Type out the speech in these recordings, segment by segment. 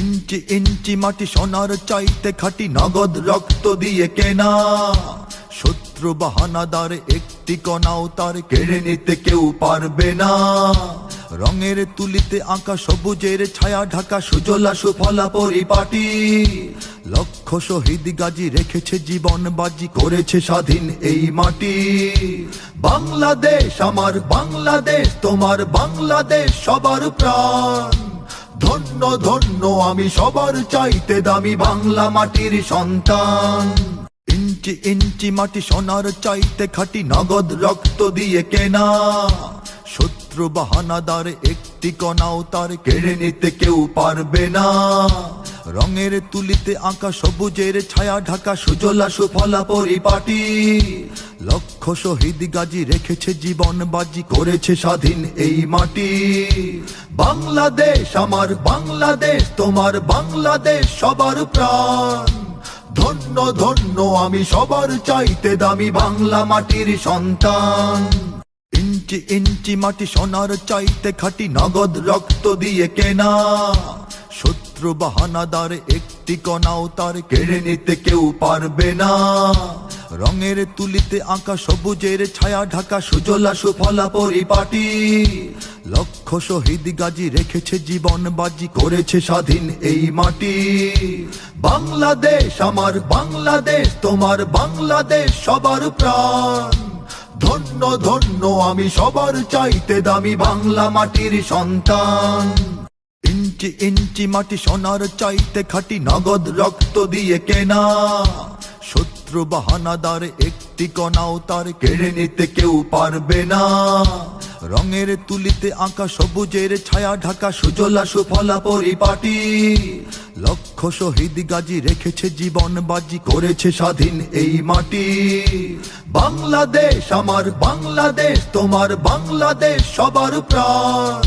ইঞ্চি ইঞ্চি মাটি সোনার চাইতে খাঁটি, নগদ রক্ত দিয়ে কেনা। শত্রু বাহানাদার একটি কণাও তার কেড়ে নিতে কেউ পারবে না। রঙের তুলিতে আঁকা সবুজের ছায়া ঢাকা সুজলা সুফলা পরিপাটি। লক্ষ শহীদ গাজী রেখেছে জীবন বাজি, করেছে স্বাধীন এই মাটি। বাংলাদেশ আমার বাংলাদেশ, তোমার বাংলাদেশ সবার প্রাণ। ধন্য ধন্য আমি সবার চাইতে দামি বাংলা মাটির সন্তান। ইঞ্চি ইঞ্চি মাটি সোনার চাইতে খাঁটি, নগদ রক্ত দিয়ে কেনা। শত্রু বাহানাদার একটি কণাও তার কেড়ে নিতে কেউ পারবে না। রঙের তুলিতে আঁকা সবুজের ছায়া ঢাকা সুজলা সুফলা পরিপাটি। লক্ষ শহীদ গাজী রেখেছে জীবন বাজি, করেছে স্বাধীন এই মাটি। বাংলাদেশ আমার বাংলাদেশ, তোমার বাংলাদেশ সবার প্রাণ। ধন্য ধন্য আমি সবার চাইতে দামি বাংলা মাটির সন্তান। ইঞ্চি ইঞ্চি মাটি সোনার চাইতে খাঁটি, নগদ রক্ত দিয়ে কেনা। শত্রু বাহানাদার একটি কণাও তার কেড়ে নিতে কেউ পারবে না। রঙের তুলিতে আঁকা সবুজের ছায়া ঢাকা সুজলা সুফলা পরিপাটি। লক্ষ শহীদ গাজী রেখেছে জীবন বাজি, করেছে স্বাধীন এই মাটি। বাংলাদেশ আমার বাংলাদেশ, তোমার বাংলাদেশ সবার প্রাণ। ধন্য ধন্য আমি সবার চাইতে দামি বাংলা মাটির সন্তান। ইঞ্চি ইঞ্চি মাটি সোনার চাইতে খাঁটি, নগদ রক্ত দিয়ে কেনা। শত্রু বাহানাদার একটি কণাও তার কেড়ে নিতে কেউ পারবে না। রঙের তুলিতে আঁকা সবুজের ছায়া ঢাকা সুজলা সুফলা পরিপাটি। লক্ষ শহীদ গাজী রেখেছে জীবন বাজি, করেছে স্বাধীন এই মাটি। বাংলাদেশ আমার বাংলাদেশ, তোমার বাংলাদেশ সবার প্রাণ।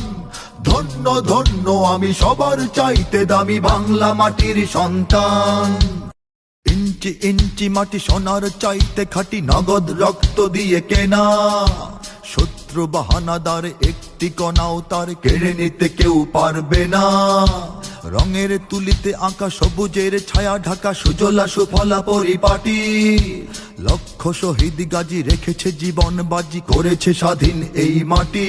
ধন্য ধন্য আমি সবার চাইতে দামি বাংলা মাটির সন্তান। ইঞ্চি ইঞ্চি মাটি সোনার চাইতে খাঁটি, নগদ রক্ত দিয়ে কেনা। শত্রু বাহানাদার একটি কণাও তার কেড়ে নিতে কেউ পারবে না। রঙের তুলিতে আঁকা সবুজের ছায়া ঢাকা সুজলা সুফলা পরিপাটি। লক্ষ শহীদ গাজী রেখেছে জীবন বাজি, করেছে স্বাধীন এই মাটি।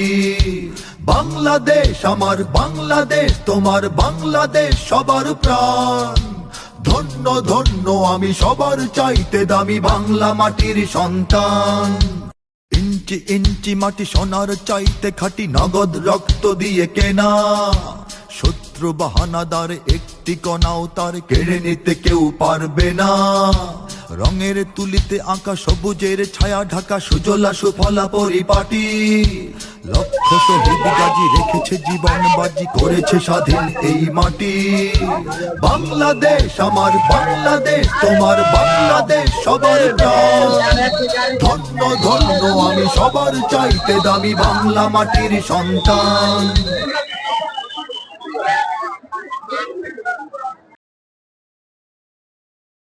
বাংলাদেশ আমার বাংলাদেশ, তোমার বাংলাদেশ সবার প্রাণ। ধন্য ধন্য আমি সবার চাইতে দামি বাংলা মাটির সন্তান। ইঞ্চি ইঞ্চি মাটি সোনার চাইতে খাঁটি, নগদ রক্ত দিয়ে কেনা। শত্রু বাহানাদার একটি কণাও তার কেড়ে নিতে কেউ পারবে না। রঙের তুলিতে আঁকা সবুজের ছায়া ঢাকা সুজলা সুফলা পরিপাটি। লক্ষ শহীদ গাজী রেখেছে জীবন বাজি, করেছে স্বাধীন এই মাটি। বাংলাদেশ আমার বাংলাদেশ, তোমার বাংলাদেশ সবার প্রাণ। ধন্য ধন্য আমি সবার চাইতে দামি বাংলা মাটির সন্তান।